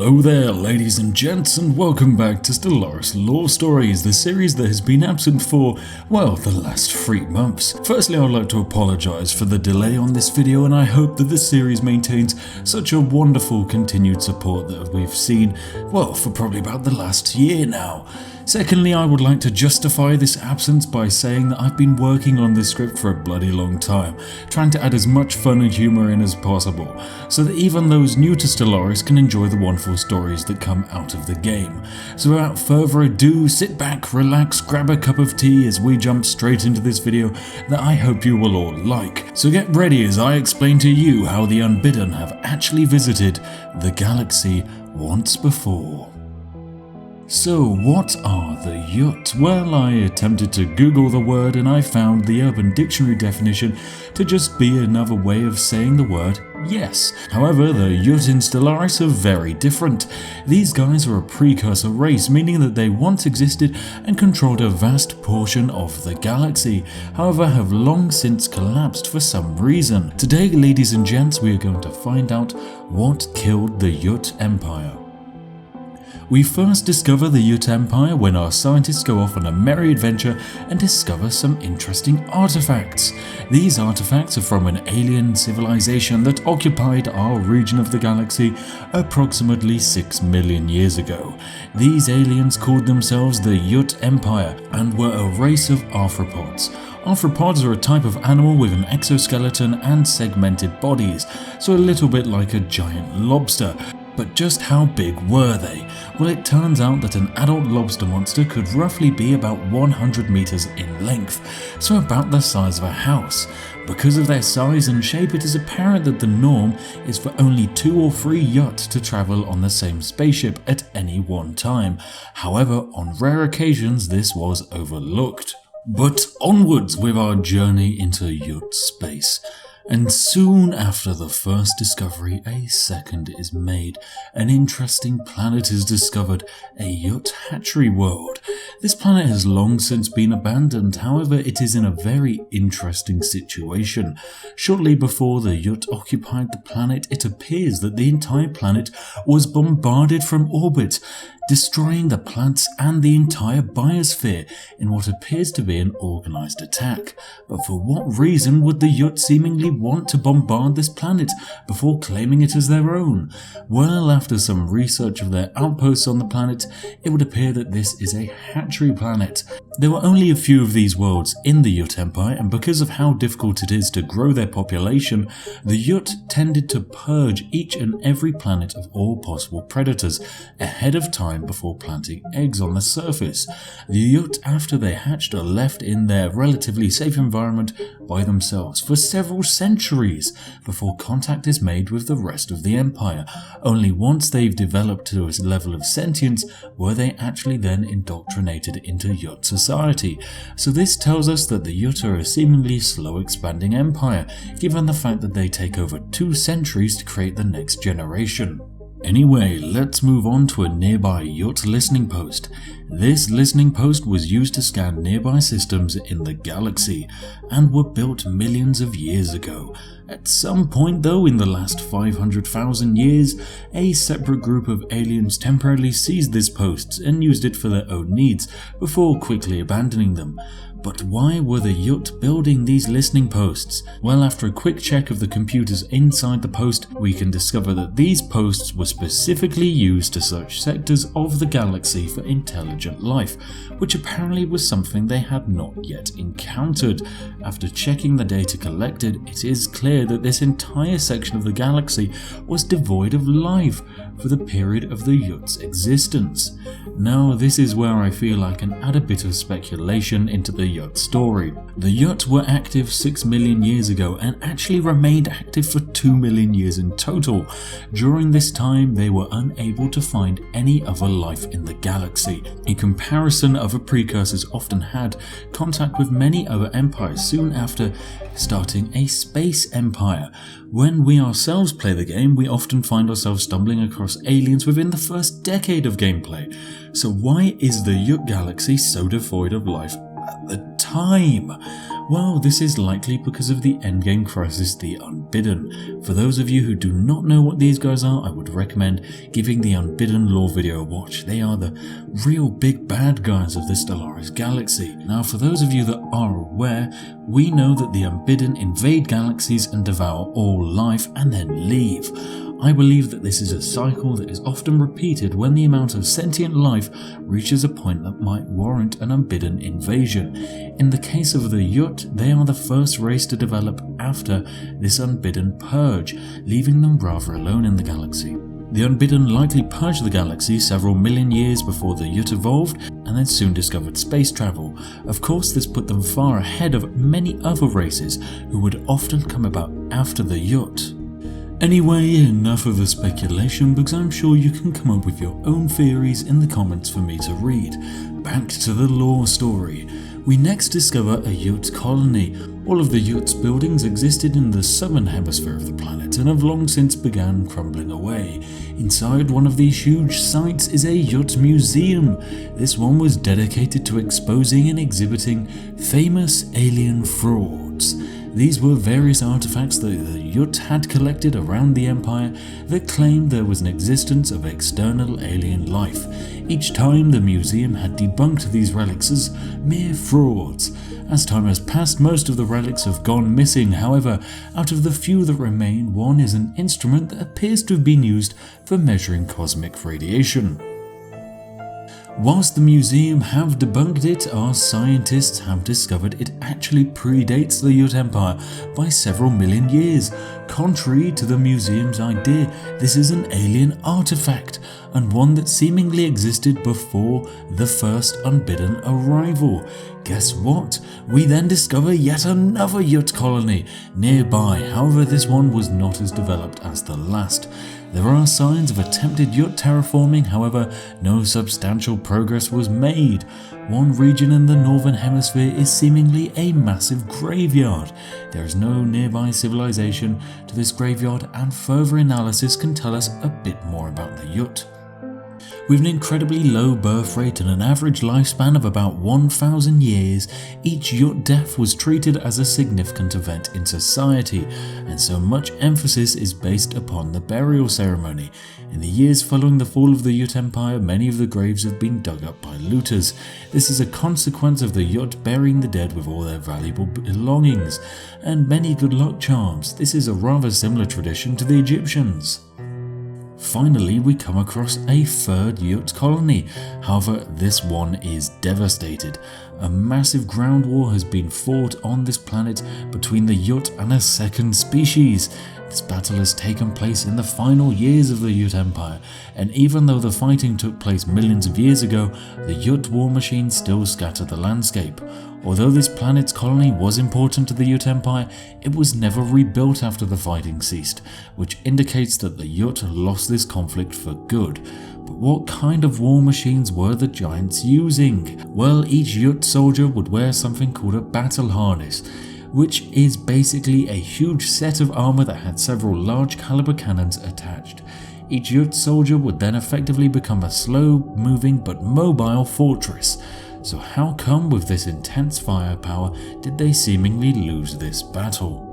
Hello there, ladies and gents, and welcome back to Stellaris Lore Stories, the series that has been absent for, well, the last 3 months. Firstly, I would like to apologise for the delay on this video, and I hope that the series maintains such a wonderful continued support that we've seen, well, for probably about the last year now. Secondly, I would like to justify this absence by saying that I've been working on this script for a bloody long time, trying to add as much fun and humour in as possible, so that even those new to Stellaris can enjoy the wonderful stories that come out of the game. So without further ado, sit back, relax, grab a cup of tea as we jump straight into this video that I hope you will all like. So get ready as I explain to you how the Unbidden have actually visited the galaxy once before. So what are the Yuht? Well, I attempted to Google the word and I found the Urban Dictionary definition to just be another way of saying the word yes. However, the Yuht in Stellaris are very different. These guys are a precursor race, meaning that they once existed and controlled a vast portion of the galaxy, however have long since collapsed for some reason. Today, ladies and gents, we are going to find out what killed the Yuht Empire. We first discover the Yuht Empire when our scientists go off on a merry adventure and discover some interesting artifacts. These artifacts are from an alien civilization that occupied our region of the galaxy approximately 6 million years ago. These aliens called themselves the Yuht Empire and were a race of arthropods. Arthropods are a type of animal with an exoskeleton and segmented bodies, so a little bit like a giant lobster. But just how big were they? Well, it turns out that an adult lobster monster could roughly be about 100 meters in length, so about the size of a house. Because of their size and shape, it is apparent that the norm is for only 2 or 3 Yuht to travel on the same spaceship at any one time. However, on rare occasions this was overlooked. But onwards with our journey into Yuht space. And soon after the first discovery, a second is made. An interesting planet is discovered, a Yuht hatchery world. This planet has long since been abandoned, however it is in a very interesting situation. Shortly before the Yuht occupied the planet, it appears that the entire planet was bombarded from orbit, destroying the plants and the entire biosphere in what appears to be an organised attack. But for what reason would the Yuht seemingly want to bombard this planet before claiming it as their own? Well, after some research of their outposts on the planet, it would appear that this is a hatchery planet. There were only a few of these worlds in the Yuht Empire, and because of how difficult it is to grow their population, the Yuht tended to purge each and every planet of all possible predators ahead of time before planting eggs on the surface. The Yuht, after they hatched, are left in their relatively safe environment by themselves for several centuries before contact is made with the rest of the Empire. Only once they've developed to a level of sentience were they actually then indoctrinated into Yuht society. So this tells us that the Yuht are a seemingly slow expanding empire, given the fact that they take over 2 centuries to create the next generation. Anyway, let's move on to a nearby Yuht listening post. This listening post was used to scan nearby systems in the galaxy and were built millions of years ago. At some point though, in the last 500,000 years, a separate group of aliens temporarily seized this post and used it for their own needs before quickly abandoning them. But why were the Yuht building these listening posts? Well, after a quick check of the computers inside the post, we can discover that these posts were specifically used to search sectors of the galaxy for intelligent life, which apparently was something they had not yet encountered. After checking the data collected, it is clear that this entire section of the galaxy was devoid of life for the period of the Yuht's existence. Now, this is where I feel I can add a bit of speculation into the Yuht story. The Yuht were active 6 million years ago and actually remained active for 2 million years in total. During this time, they were unable to find any other life in the galaxy. In comparison, other precursors often had contact with many other empires soon after starting a space empire. When we ourselves play the game, we often find ourselves stumbling across aliens within the first decade of gameplay. So why is the Yuht galaxy so devoid of life at the time? Well, this is likely because of the endgame crisis, the Unbidden. For those of you who do not know what these guys are, I would recommend giving the Unbidden lore video a watch. They are the real big bad guys of the Stellaris galaxy. Now, for those of you that are aware, we know that the Unbidden invade galaxies and devour all life and then leave. I believe that this is a cycle that is often repeated when the amount of sentient life reaches a point that might warrant an Unbidden invasion. In the case of the Yuht, they are the first race to develop after this Unbidden purge, leaving them rather alone in the galaxy. The Unbidden likely purged the galaxy several million years before the Yuht evolved and then soon discovered space travel. Of course, this put them far ahead of many other races who would often come about after the Yuht. Anyway, enough of the speculation, because I'm sure you can come up with your own theories in the comments for me to read. Back to the lore story. We next discover a Yuht colony. All of the Yuht's buildings existed in the southern hemisphere of the planet and have long since begun crumbling away. Inside one of these huge sites is a Yuht museum. This one was dedicated to exposing and exhibiting famous alien frauds. These were various artifacts that the Yuht had collected around the Empire that claimed there was an existence of external alien life. Each time the museum had debunked these relics as mere frauds. As time has passed, most of the relics have gone missing. However, out of the few that remain, one is an instrument that appears to have been used for measuring cosmic radiation. Whilst the museum have debunked it, our scientists have discovered it actually predates the Yuht Empire by several million years. Contrary to the museum's idea, this is an alien artifact, and one that seemingly existed before the first Unbidden arrival. Guess what? We then discover yet another Yuht colony nearby. However, this one was not as developed as the last. There are signs of attempted Yuht terraforming, however, no substantial progress was made. One region in the northern hemisphere is seemingly a massive graveyard. There is no nearby civilization to this graveyard, and further analysis can tell us a bit more about the Yuht. With an incredibly low birth rate and an average lifespan of about 1,000 years, each Yuht death was treated as a significant event in society, and so much emphasis is based upon the burial ceremony. In the years following the fall of the Yuht Empire, many of the graves have been dug up by looters. This is a consequence of the Yuht burying the dead with all their valuable belongings, and many good luck charms. This is a rather similar tradition to the Egyptians. Finally, we come across a third Yuht colony. However, this one is devastated. A massive ground war has been fought on this planet between the Yuht and a second species. This battle has taken place in the final years of the Yuht Empire, and even though the fighting took place millions of years ago, the Yuht war machine still scattered the landscape. Although this planet's colony was important to the Yuht Empire, it was never rebuilt after the fighting ceased, which indicates that the Yuht lost this conflict for good. But what kind of war machines were the giants using? Well, each Yuht soldier would wear something called a battle harness, which is basically a huge set of armor that had several large caliber cannons attached. Each Yuht soldier would then effectively become a slow-moving but mobile fortress. So how come with this intense firepower did they seemingly lose this battle?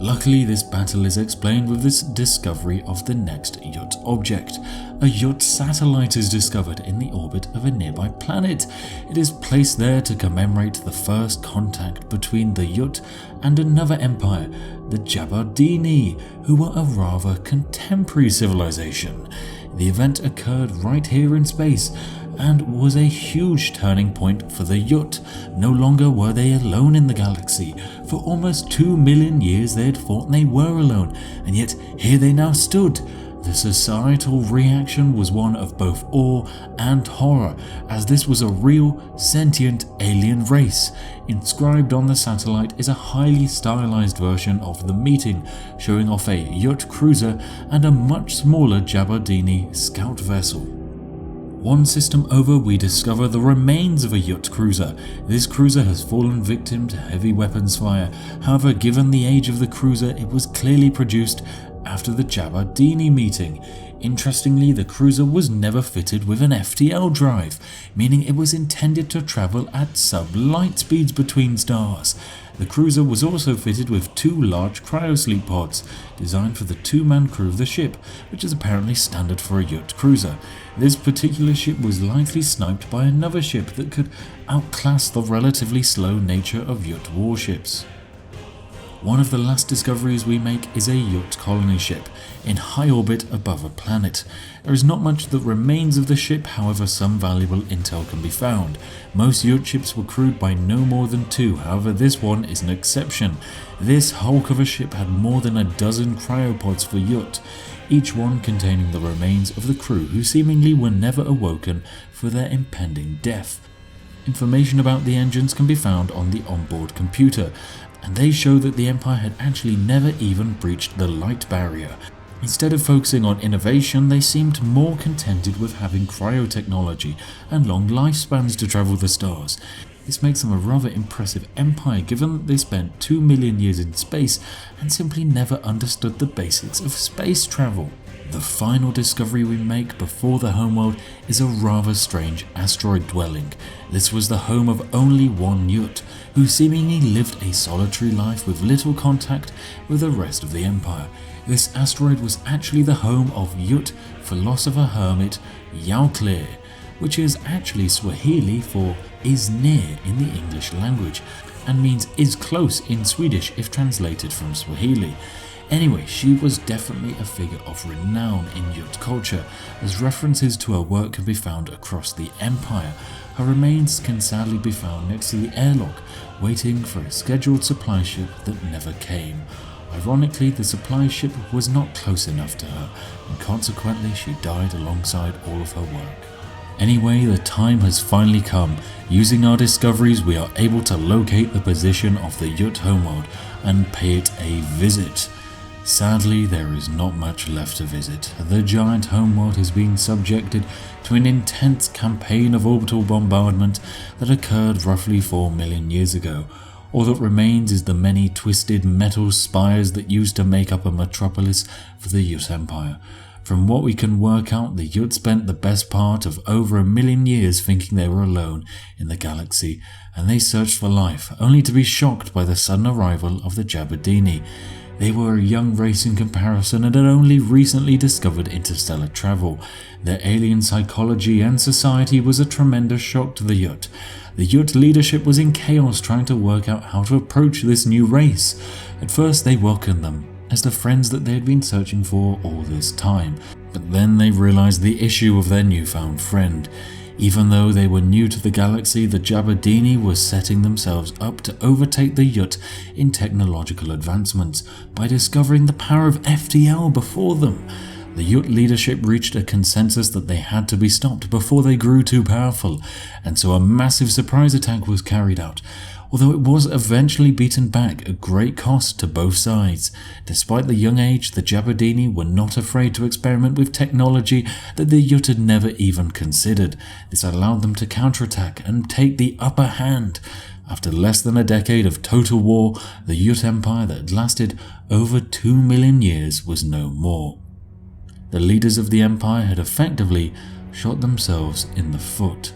Luckily, this battle is explained with this discovery of the next Yuht object. A Yuht satellite is discovered in the orbit of a nearby planet. It is placed there to commemorate the first contact between the Yuht and another empire, the Jabardini, who were a rather contemporary civilization. The event occurred right here in space, and was a huge turning point for the Yuht. No longer were they alone in the galaxy. For almost 2 million years they had thought they were alone, and yet here they now stood. The societal reaction was one of both awe and horror, as this was a real, sentient alien race. Inscribed on the satellite is a highly stylized version of the meeting, showing off a Yuht cruiser and a much smaller Jabardini scout vessel. One system over, we discover the remains of a Yuht cruiser. This cruiser has fallen victim to heavy weapons fire. However, given the age of the cruiser, it was clearly produced after the Jabba-Dini meeting. Interestingly, the cruiser was never fitted with an FTL drive, meaning it was intended to travel at sub-light speeds between stars. The cruiser was also fitted with 2 large cryosleep pods, designed for the 2-man crew of the ship, which is apparently standard for a Yuht cruiser. This particular ship was likely sniped by another ship that could outclass the relatively slow nature of Yuht warships. One of the last discoveries we make is a Yuht colony ship in high orbit above a planet. There is not much that remains of the ship, however some valuable intel can be found. Most Yuht ships were crewed by no more than 2, however this one is an exception. This hulk of a ship had more than a dozen cryopods for Yuht, each one containing the remains of the crew who seemingly were never awoken for their impending death. Information about the engines can be found on the onboard computer, and they show that the Empire had actually never even breached the light barrier. Instead of focusing on innovation, they seemed more contented with having cryotechnology and long lifespans to travel the stars. This makes them a rather impressive empire, given that they spent 2 million years in space and simply never understood the basics of space travel. The final discovery we make before the homeworld is a rather strange asteroid dwelling. This was the home of only one Yuht, who seemingly lived a solitary life with little contact with the rest of the Empire. This asteroid was actually the home of Yuht philosopher hermit Yuht, which is actually Swahili for is near in the English language, and means is close in Swedish if translated from Swahili. Anyway, she was definitely a figure of renown in Yuht culture, as references to her work can be found across the Empire. Her remains can sadly be found next to the airlock, waiting for a scheduled supply ship that never came. Ironically, the supply ship was not close enough to her, and consequently she died alongside all of her work. Anyway, the time has finally come. Using our discoveries, we are able to locate the position of the Yuht homeworld and pay it a visit. Sadly, there is not much left to visit. The giant homeworld has been subjected to an intense campaign of orbital bombardment that occurred roughly 4 million years ago. All that remains is the many twisted metal spires that used to make up a metropolis for the Yuht Empire. From what we can work out, the Yuht spent the best part of over 1 million years thinking they were alone in the galaxy, and they searched for life, only to be shocked by the sudden arrival of the Jabba-Dini. They were a young race in comparison and had only recently discovered interstellar travel. Their alien psychology and society was a tremendous shock to the Yuht. The Yuht leadership was in chaos trying to work out how to approach this new race. At first they welcomed them as the friends that they had been searching for all this time, but then they realized the issue of their newfound friend. Even though they were new to the galaxy, the Jabba-Dini were setting themselves up to overtake the Yuht in technological advancements by discovering the power of FTL before them. The Yuht leadership reached a consensus that they had to be stopped before they grew too powerful, and so a massive surprise attack was carried out, although it was eventually beaten back at great cost to both sides. Despite the young age, the Jabba-Dini were not afraid to experiment with technology that the Yuht had never even considered. This allowed them to counterattack and take the upper hand. After less than a decade of total war, the Yuht Empire that had lasted over 2 million years was no more. The leaders of the Empire had effectively shot themselves in the foot.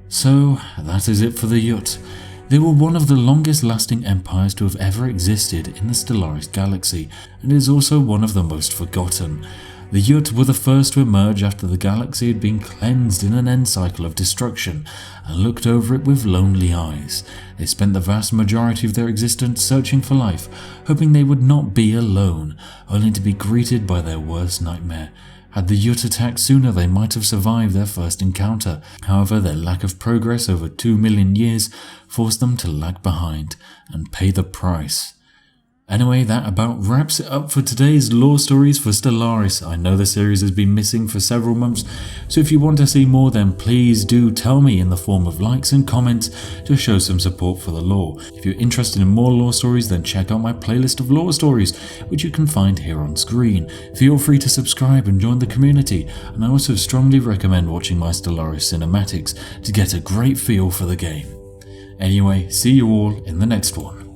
So that is it for the Yuht. They were one of the longest lasting empires to have ever existed in the Stellaris galaxy, and is also one of the most forgotten. The Yuht were the first to emerge after the galaxy had been cleansed in an end cycle of destruction, and looked over it with lonely eyes. They spent the vast majority of their existence searching for life, hoping they would not be alone, only to be greeted by their worst nightmare. Had the Yuht attacked sooner, they might have survived their first encounter. However, their lack of progress over 2 million years forced them to lag behind and pay the price. Anyway, that about wraps it up for today's lore stories for Stellaris. I know the series has been missing for several months, so if you want to see more, then please do tell me in the form of likes and comments to show some support for the lore. If you're interested in more lore stories, then check out my playlist of lore stories, which you can find here on screen. Feel free to subscribe and join the community, and I also strongly recommend watching my Stellaris cinematics to get a great feel for the game. Anyway, see you all in the next one.